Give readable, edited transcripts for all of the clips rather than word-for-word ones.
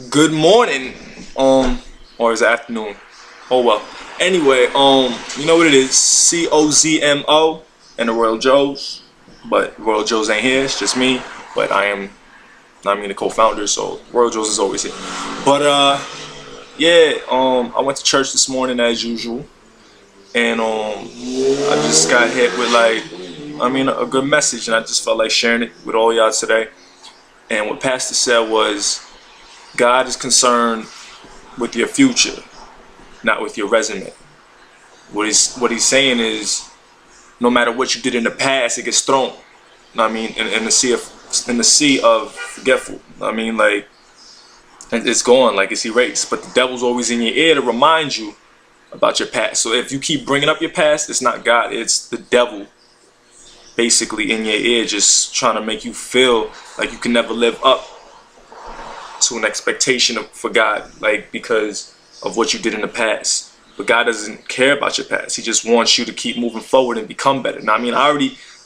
Good morning, or is it afternoon? Oh well. Anyway, you know what it is? Cozmo and the Royal Joes, but Royal Joes ain't here. It's just me. But I mean the co-founder, so Royal Joes is always here. But yeah, I went to church this morning as usual, and I just got hit with a good message, and I just felt like sharing it with all y'all today. And what Pastor said was, God is concerned with your future, not with your resume. What he's saying is, no matter what you did in the past, it gets thrown. I mean, in the sea of forgetful. I mean, like it's gone, like it's erased. But the devil's always in your ear to remind you about your past. So if you keep bringing up your past, it's not God, it's the devil, basically in your ear, just trying to make you feel like you can never live up to an expectation for God, like because of what you did in the past. But God doesn't care about your past. He just wants you to keep moving forward and become better. Now, I mean, I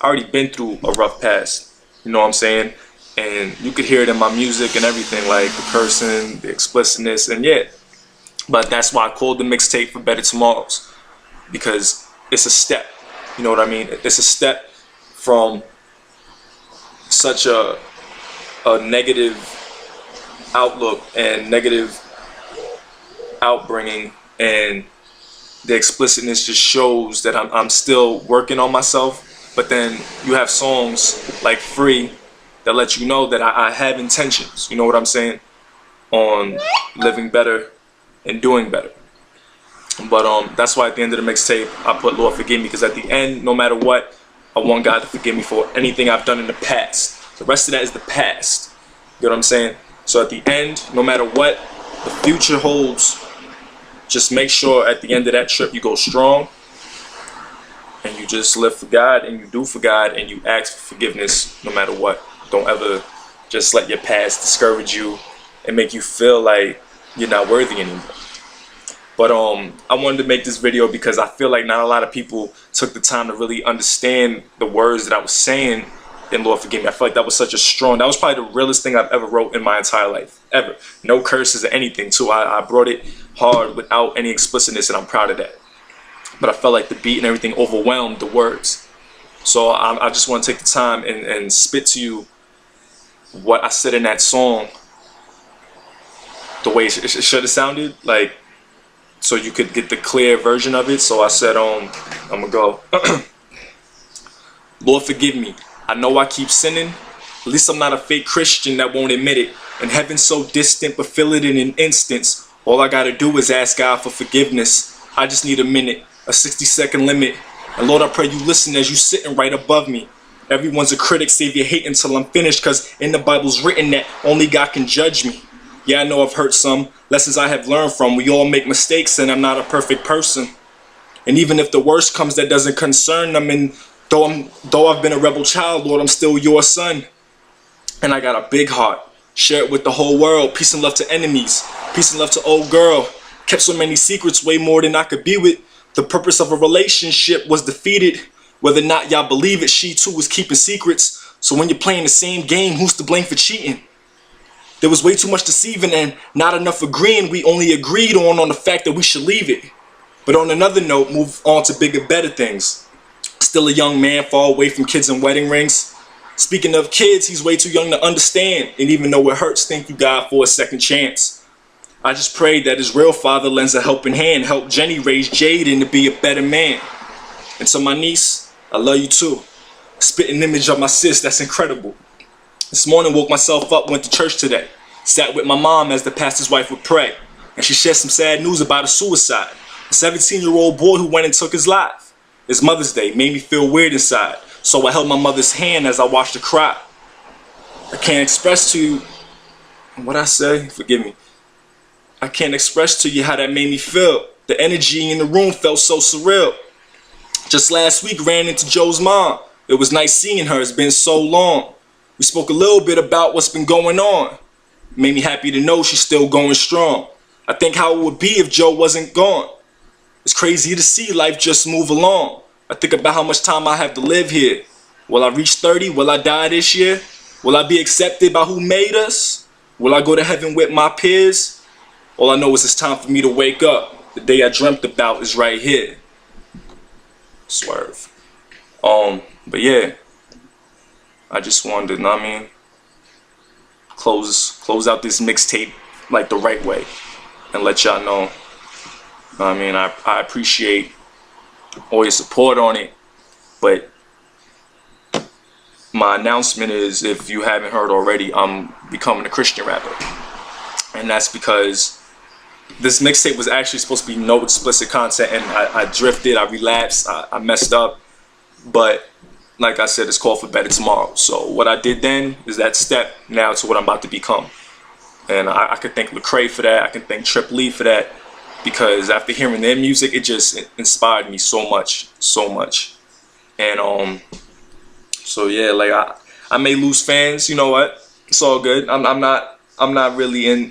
already been through a rough past. You know what I'm saying? And you could hear it in my music and everything, like the cursing, the explicitness, and yeah. But that's why I called the mixtape For Better Tomorrows, because it's a step. You know what I mean? It's a step from such a negative outlook and negative outbringing, and the explicitness just shows that I'm still working on myself. But then you have songs like Free that let you know that I have intentions, you know what I'm saying, on living better and doing better. But that's why at the end of the mixtape I put Lord forgive me, because at the end, no matter what, I want God to forgive me for anything I've done in the past. The rest of that is the past. You know what I'm saying? So at the end, no matter what the future holds, just make sure at the end of that trip you go strong, and you just live for God, and you do for God, and you ask for forgiveness no matter what. Don't ever just let your past discourage you and make you feel like you're not worthy anymore. But I wanted to make this video because I feel like not a lot of people took the time to really understand the words that I was saying in Lord Forgive Me. I feel like that was that was probably the realest thing I've ever wrote in my entire life, ever. No curses or anything, too. I brought it hard without any explicitness, and I'm proud of that. But I felt like the beat and everything overwhelmed the words. So I just want to take the time and spit to you what I said in that song, the way it should have sounded, like, so you could get the clear version of it. So I said, I'm gonna go. Lord forgive me, I know I keep sinning. At least I'm not a fake Christian that won't admit it. And heaven's so distant, but feel it in an instance. All I gotta do is ask God for forgiveness. I just need a minute, a 60-second limit. And Lord, I pray you listen as you sitting right above me. Everyone's a critic, save your hate until I'm finished, cause in the Bible's written that only God can judge me. Yeah, I know I've hurt some, lessons I have learned from. We all make mistakes and I'm not a perfect person. And even if the worst comes that doesn't concern them, and though I've been a rebel child, Lord, I'm still your son. And I got a big heart, share it with the whole world. Peace and love to enemies, peace and love to old girl. Kept so many secrets, way more than I could be with. The purpose of a relationship was defeated. Whether or not y'all believe it, she too was keeping secrets. So when you're playing the same game, who's to blame for cheating? There was way too much deceiving and not enough agreeing. We only agreed on the fact that we should leave it. But on another note, move on to bigger, better things. Still a young man, far away from kids and wedding rings. Speaking of kids, he's way too young to understand. And even though it hurts, thank you God for a second chance. I just pray that his real father lends a helping hand. Help Jenny raise Jaden to be a better man. And to my niece, I love you too. Spitting image of my sis, that's incredible. This morning woke myself up, went to church today. Sat with my mom as the pastor's wife would pray. And she shared some sad news about a suicide. A 17-year-old boy who went and took his life. It's Mother's Day, made me feel weird inside. So I held my mother's hand as I watched her cry. I can't express to you what I say, forgive me. I can't express to you how that made me feel. The energy in the room felt so surreal. Just last week ran into Joe's mom. It was nice seeing her, it's been so long. We spoke a little bit about what's been going on. It made me happy to know she's still going strong. I think how it would be if Joe wasn't gone. It's crazy to see life just move along. I think about how much time I have to live here. Will I reach 30? Will I die this year? Will I be accepted by who made us? Will I go to heaven with my peers? All I know is it's time for me to wake up. The day I dreamt about is right here. Swerve. But yeah, I just wanted to, know what I mean, close out this mixtape like the right way and let y'all know, I mean, I appreciate all your support on it. But my announcement is, if you haven't heard already, I'm becoming a Christian rapper. And that's because this mixtape was actually supposed to be no explicit content, and I drifted, I relapsed, I messed up. But like I said, it's called for better tomorrow. So what I did then is that step now to what I'm about to become. And I could thank Lecrae for that. I can thank Trip Lee for that, because after hearing their music, it just inspired me so much. And so yeah, like I may lose fans. You know what? It's all good. I'm not really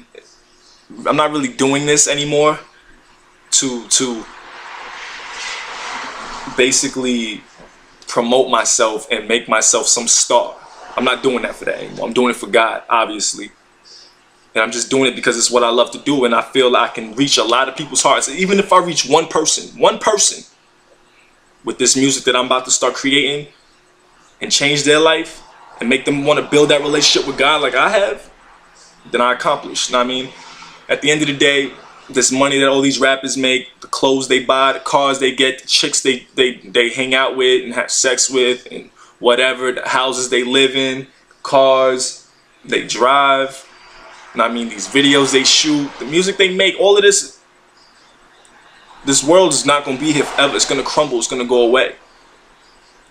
doing this anymore to basically promote myself and make myself some star. I'm not doing that for that anymore. I'm doing it for God, obviously. And I'm just doing it because it's what I love to do, and I feel I can reach a lot of people's hearts. Even if I reach one person with this music that I'm about to start creating, and change their life and make them want to build that relationship with God like I have, then I accomplished. You know what I mean? At the end of the day, this money that all these rappers make, the clothes they buy, the cars they get, the chicks they hang out with and have sex with, and whatever, the houses they live in, cars they drive, you know what I mean, these videos they shoot, the music they make, all of this world is not going to be here forever. It's going to crumble. It's going to go away.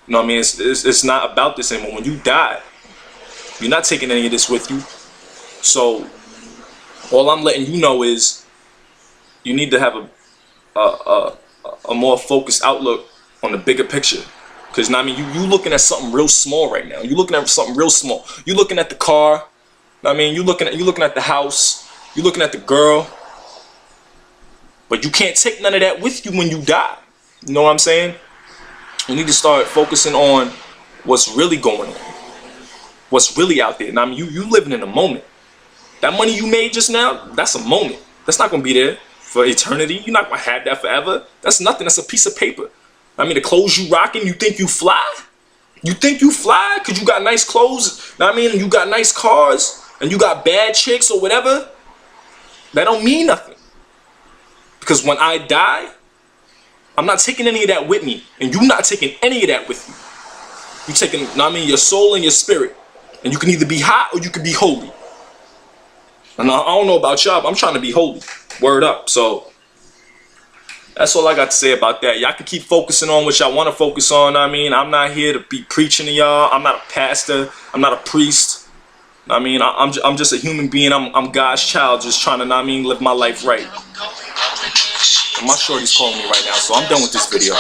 You know what I mean? It's not about this anymore. When you die, you're not taking any of this with you. So all I'm letting you know is you need to have a more focused outlook on the bigger picture. Because, you know what I mean, you looking at something real small right now. You're looking at something real small. You're looking at the car. You know what I mean? You're looking at the house. You're looking at the girl. But you can't take none of that with you when you die. You know what I'm saying? You need to start focusing on what's really going on, what's really out there. And I mean, you living in a moment. That money you made just now, that's a moment. That's not going to be there for eternity. You're not going to have that forever. That's nothing. That's a piece of paper. I mean, the clothes you rocking, you think you fly? You think you fly because you got nice clothes, I mean, and you got nice cars, and you got bad chicks or whatever? That don't mean nothing. Because when I die, I'm not taking any of that with me, and you're not taking any of that with you. You're taking, I mean, your soul and your spirit, and you can either be hot or you can be holy. And I don't know about y'all, but I'm trying to be holy. Word up. So that's all I got to say about that. Y'all can keep focusing on what y'all want to focus on. I mean, I'm not here to be preaching to y'all. I'm not a pastor. I'm not a priest. I mean, I'm just a human being. I'm God's child, just trying to, I mean, live my life right. And my shorty's calling me right now, so I'm done with this video.